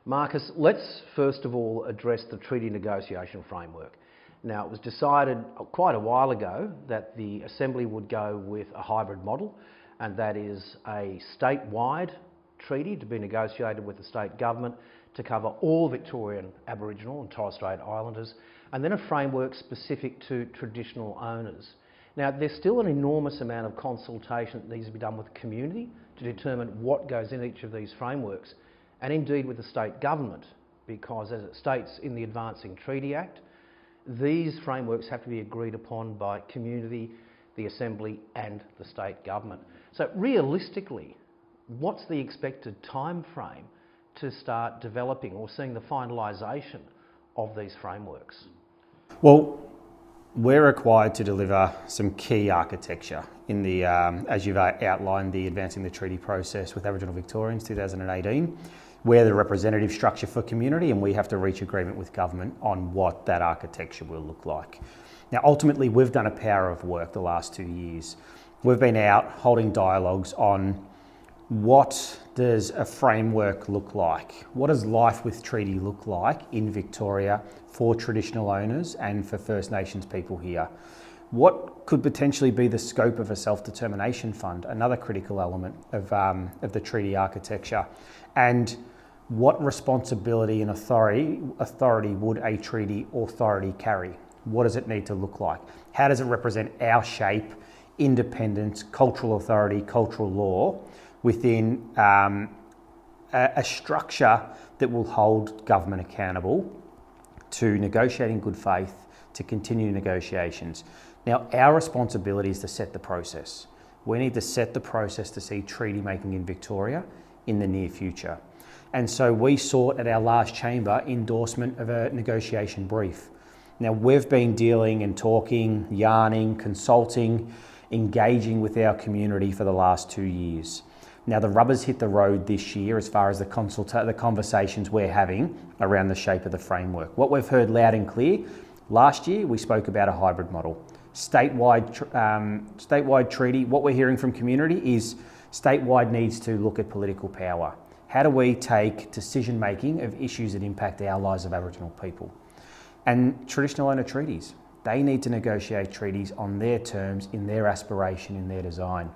Marcus, let's first of all address the treaty negotiation framework. Now, it was decided quite a while ago that the Assembly would go with a hybrid model, and that is a statewide treaty to be negotiated with the state government to cover all Victorian Aboriginal and Torres Strait Islanders, and then a framework specific to traditional owners. Now, there's still an enormous amount of consultation that needs to be done with the community to determine what goes in each of these frameworks, and indeed with the state government, because as it states in the Advancing Treaty Act, these frameworks have to be agreed upon by community, the Assembly and the state government. So realistically, what's the expected time frame to start developing or seeing the finalisation of these frameworks? Well, we're required to deliver some key architecture in the, as you've outlined, the Advancing the Treaty process with Aboriginal Victorians 2018. We're the representative structure for community, and we have to reach agreement with government on what that architecture will look like. Now, ultimately, we've done a power of work the last 2 years. We've been out holding dialogues on what does a framework look like? What does life with treaty look like in Victoria for traditional owners and for First Nations people here? What could potentially be the scope of a self-determination fund, another critical element of the treaty architecture? And what responsibility and authority would a treaty authority carry? What does it need to look like? How does it represent our shape, independence, cultural authority, cultural law within a structure that will hold government accountable to negotiate in good faith, to continue negotiations? Now, our responsibility is to set the process. We need to set the process to see treaty making in Victoria in the near future. And so we sought at our last chamber endorsement of a negotiation brief. Now, we've been dealing and talking, yarning, consulting, engaging with our community for the last 2 years. Now, the rubber's hit the road this year as far as the conversations we're having around the shape of the framework. What we've heard loud and clear, last year we spoke about a hybrid model. Statewide treaty, what we're hearing from community is statewide needs to look at political power. How do we take decision making of issues that impact our lives of Aboriginal people? And traditional owner treaties, they need to negotiate treaties on their terms, in their aspiration, in their design.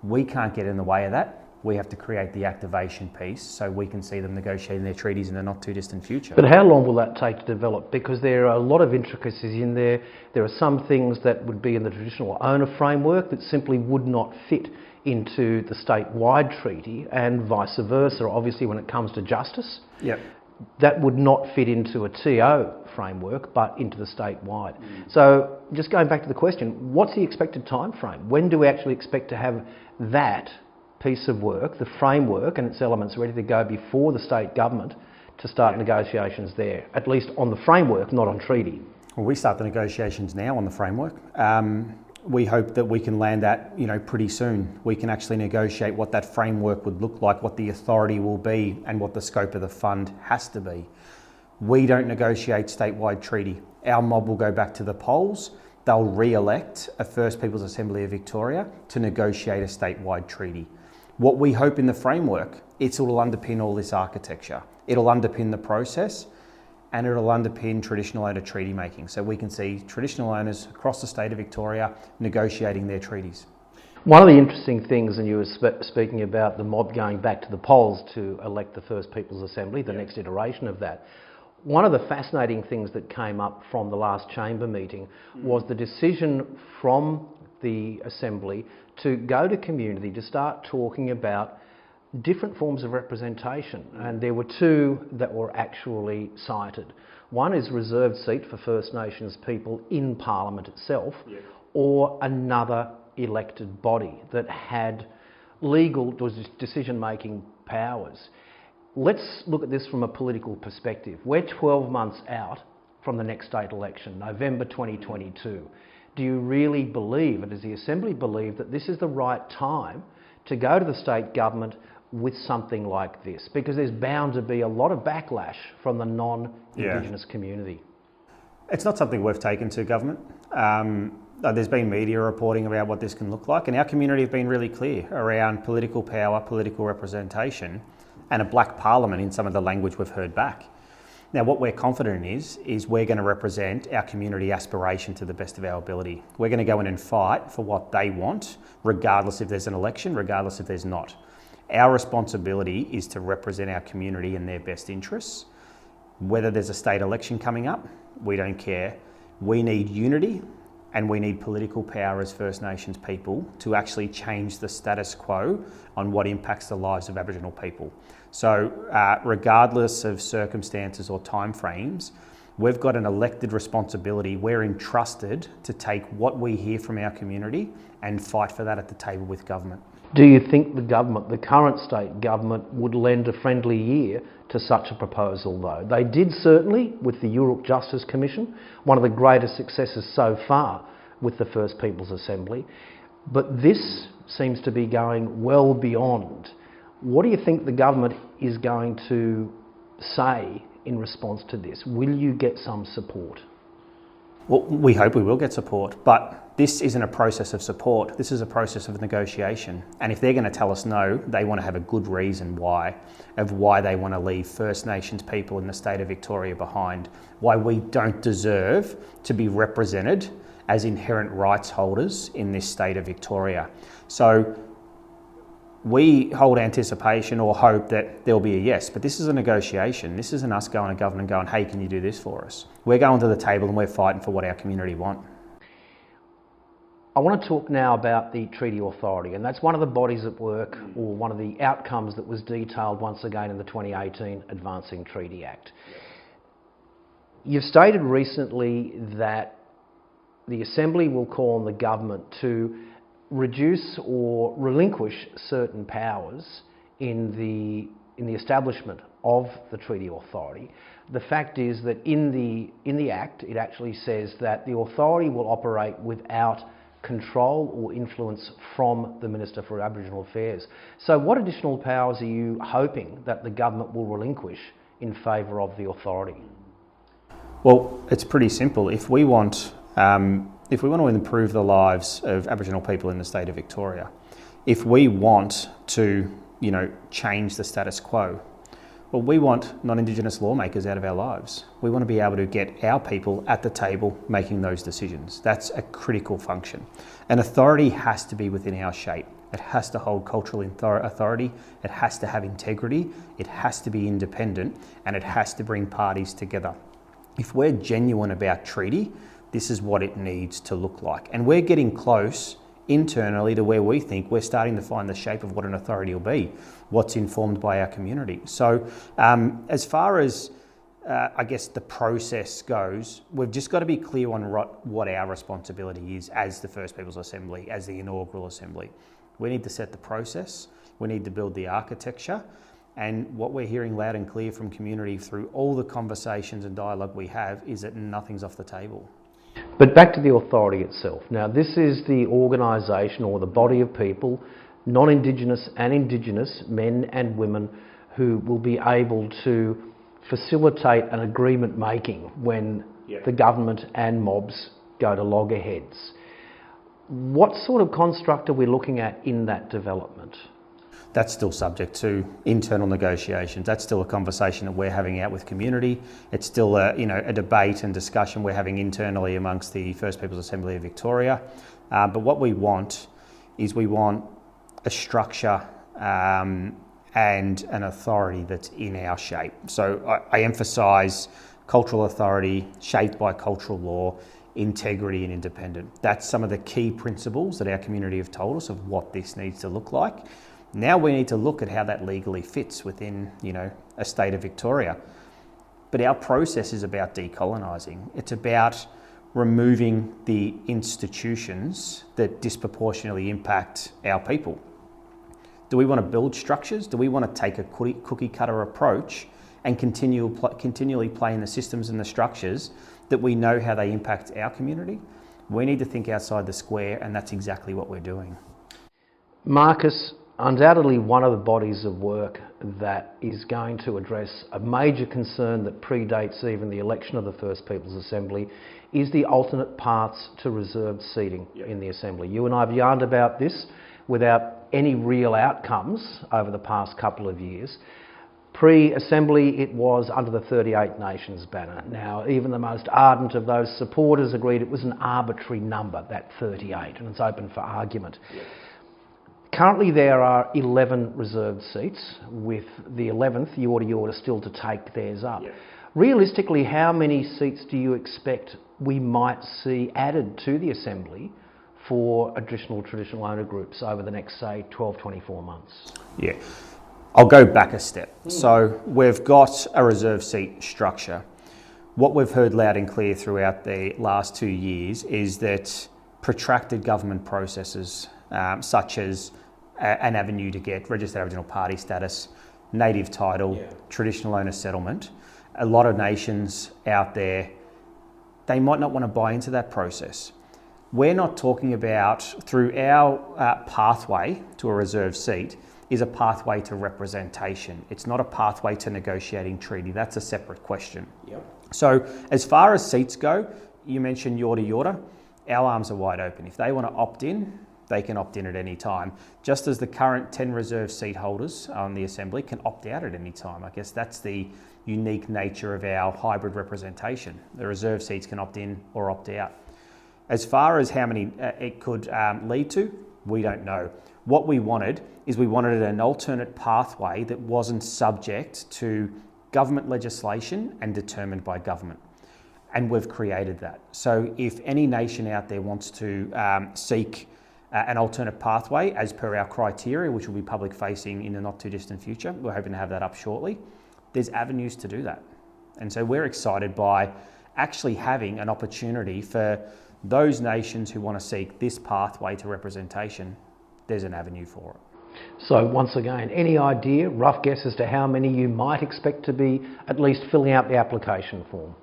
We can't get in the way of that. We have to create the activation piece so we can see them negotiating their treaties in the not too distant future. But how long will that take to develop? Because there are a lot of intricacies in there. There are some things that would be in the traditional owner framework that simply would not fit into the statewide treaty, and vice versa, obviously, when it comes to justice. Yep. That would not fit into a TO framework, but into the statewide. So just going back to the question, what's the expected time frame? When do we actually expect to have that piece of work, the framework and its elements, ready to go before the state government to start negotiations there, at least on the framework, not on treaty? Well, we start the negotiations now on the framework. We hope that we can land that, pretty soon. We can actually negotiate what that framework would look like, what the authority will be, and what the scope of the fund has to be. We don't negotiate statewide treaty. Our mob will go back to the polls. They'll re-elect a First Peoples Assembly of Victoria to negotiate a statewide treaty. What we hope in the framework, it will underpin all this architecture. It'll underpin the process, and it'll underpin traditional owner treaty making. So we can see traditional owners across the state of Victoria negotiating their treaties. One of the interesting things, and you were speaking about the mob going back to the polls to elect the First Peoples Assembly, the next iteration of that. One of the fascinating things that came up from the last chamber meeting was the decision from the Assembly to go to community to start talking about different forms of representation, and there were two that were actually cited. One is reserved seat for First Nations people in Parliament itself, or another elected body that had legal decision-making powers. Let's look at this from a political perspective. We're 12 months out from the next state election, November 2022. Do you really believe, and does the Assembly believe, that this is the right time to go to the state government with something like this? Because there's bound to be a lot of backlash from the non-Indigenous community. It's not something we've taken to government. There's been media reporting about what this can look like, and our community have been really clear around political power, political representation, and a black parliament in some of the language we've heard back. Now, what we're confident in is we're going to represent our community aspiration to the best of our ability. We're going to go in and fight for what they want, regardless if there's an election, regardless if there's not. Our responsibility is to represent our community and their best interests. Whether there's a state election coming up, we don't care. We need unity and we need political power as First Nations people to actually change the status quo on what impacts the lives of Aboriginal people. So regardless of circumstances or timeframes, we've got an elected responsibility. We're entrusted to take what we hear from our community and fight for that at the table with government. Do you think the government, the current state government, would lend a friendly ear to such a proposal though? They did certainly with the Uruk Justice Commission, one of the greatest successes so far with the First Peoples Assembly, but this seems to be going well beyond. What do you think the government is going to say in response to this? Will you get some support? Well, we hope we will get support, but this isn't a process of support. This is a process of negotiation. And if they're going to tell us no, they want to have a good reason why they want to leave First Nations people in the state of Victoria behind, why we don't deserve to be represented as inherent rights holders in this state of Victoria. So we hold anticipation or hope that there'll be a yes, but this is a negotiation. This isn't us going to government and going, hey, can you do this for us? We're going to the table and we're fighting for what our community want. I want to talk now about the Treaty Authority, and that's one of the bodies at work, or one of the outcomes that was detailed once again in the 2018 Advancing Treaty Act. You've stated recently that the Assembly will call on the government to reduce or relinquish certain powers in the establishment of the Treaty Authority. The fact is that in the Act, it actually says that the authority will operate without control or influence from the Minister for Aboriginal Affairs. So what additional powers are you hoping that the government will relinquish in favour of the authority? Well, it's pretty simple. If we want to improve the lives of Aboriginal people in the state of Victoria, if we want to, change the status quo, well, we want non-Indigenous lawmakers out of our lives. We want to be able to get our people at the table making those decisions. That's a critical function. An authority has to be within our shape. It has to hold cultural authority. It has to have integrity. It has to be independent, and it has to bring parties together. If we're genuine about treaty, this is what it needs to look like. And we're getting close internally to where we think we're starting to find the shape of what an authority will be, what's informed by our community. So as far as, the process goes, we've just got to be clear on what our responsibility is as the First Peoples Assembly, as the inaugural Assembly. We need to set the process, we need to build the architecture, and what we're hearing loud and clear from community through all the conversations and dialogue we have is that nothing's off the table. But back to the authority itself. Now, this is the organisation or the body of people, non-Indigenous and Indigenous, men and women, who will be able to facilitate an agreement making when the government and mobs go to loggerheads. What sort of construct are we looking at in that development? That's still subject to internal negotiations. That's still a conversation that we're having out with community. It's still a debate and discussion we're having internally amongst the First Peoples Assembly of Victoria. But what we want is a structure and an authority that's in our shape. So I emphasise cultural authority shaped by cultural law, integrity and independent. That's some of the key principles that our community have told us of what this needs to look like. Now we need to look at how that legally fits within, a state of Victoria. But our process is about decolonising. It's about removing the institutions that disproportionately impact our people. Do we want to build structures? Do we want to take a cookie cutter approach and continually play in the systems and the structures that we know how they impact our community? We need to think outside the square, and that's exactly what we're doing. Marcus, undoubtedly one of the bodies of work that is going to address a major concern that predates even the election of the First Peoples Assembly is the alternate paths to reserved seating in the Assembly. You and I have yarned about this without any real outcomes over the past couple of years. Pre-assembly, it was under the 38 Nations banner. Now, even the most ardent of those supporters agreed it was an arbitrary number, that 38, and it's open for argument. Yeah. Currently, there are 11 reserved seats, with the 11th, Yorta still to take theirs up. Yeah. Realistically, how many seats do you expect we might see added to the Assembly for additional traditional owner groups over the next, say, 12, 24 months? Yeah. I'll go back a step. So we've got a reserve seat structure. What we've heard loud and clear throughout the last 2 years is that protracted government processes, such as an avenue to get registered Aboriginal party status, native title, traditional owner settlement, a lot of nations out there, they might not want to buy into that process. We're not talking about, through our pathway to a reserve seat, is a pathway to representation. It's not a pathway to negotiating treaty. That's a separate question. Yep. So as far as seats go, you mentioned Yorta. Our arms are wide open. If they want to opt in, they can opt in at any time. Just as the current 10 reserve seat holders on the Assembly can opt out at any time. I guess that's the unique nature of our hybrid representation. The reserve seats can opt in or opt out. As far as how many it could lead to, we don't know. What we wanted is we wanted an alternate pathway that wasn't subject to government legislation and determined by government. And we've created that. So if any nation out there wants to seek an alternate pathway as per our criteria, which will be public facing in the not too distant future, we're hoping to have that up shortly, there's avenues to do that. And so we're excited by actually having an opportunity for those nations who want to seek this pathway to representation. There's an avenue for it. So once again, any idea, rough guess as to how many you might expect to be at least filling out the application form?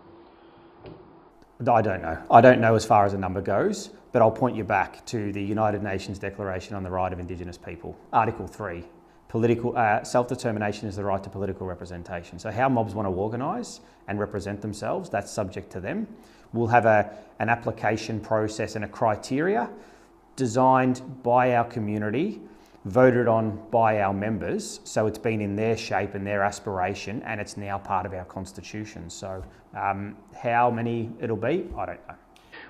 I don't know. I don't know as far as the number goes, but I'll point you back to the United Nations Declaration on the Right of Indigenous People, Article 3. Political self-determination is the right to political representation. So how mobs want to organise and represent themselves, that's subject to them. We'll have an application process and a criteria designed by our community, voted on by our members, so it's been in their shape and their aspiration, and it's now part of our constitution. So how many it'll be, I don't know.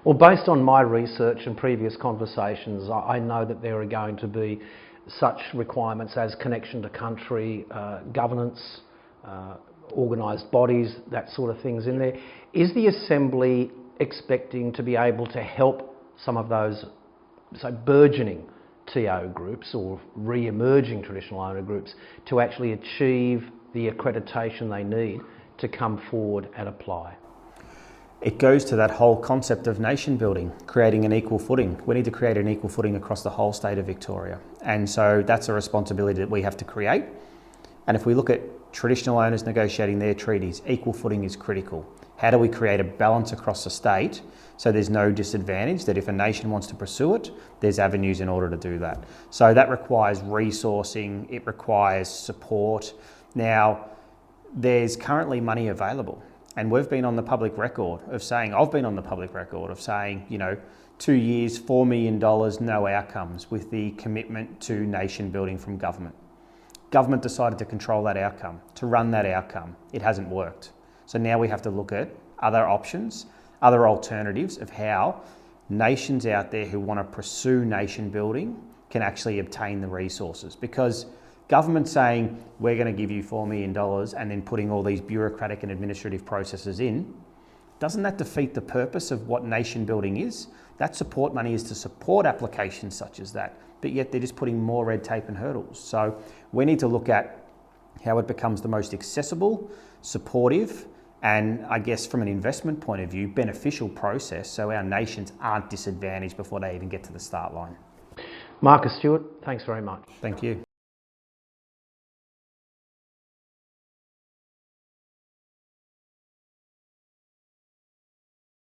Well, based on my research and previous conversations, I know that there are going to be such requirements as connection to country, governance, organised bodies, that sort of things in there. Is the Assembly expecting to be able to help some of those, so burgeoning TO groups or re-emerging traditional owner groups to actually achieve the accreditation they need to come forward and apply? It goes to that whole concept of nation building, creating an equal footing. We need to create an equal footing across the whole state of Victoria. And so that's a responsibility that we have to create. And if we look at traditional owners negotiating their treaties, equal footing is critical. How do we create a balance across the state so there's no disadvantage, that if a nation wants to pursue it, there's avenues in order to do that. So that requires resourcing, it requires support. Now, there's currently money available. And we've been on the public record of saying, I've been on the public record of saying, 2 years, $4 million, no outcomes, with the commitment to nation building from government. Government decided to control that outcome, to run that outcome. It hasn't worked. So now we have to look at other options, other alternatives of how nations out there who want to pursue nation building can actually obtain the resources. Because government saying, we're going to give you $4 million and then putting all these bureaucratic and administrative processes in, doesn't that defeat the purpose of what nation building is? That support money is to support applications such as that, but yet they're just putting more red tape and hurdles. So we need to look at how it becomes the most accessible, supportive, and I guess from an investment point of view, beneficial process so our nations aren't disadvantaged before they even get to the start line. Marcus Stewart, thanks very much. Thank you.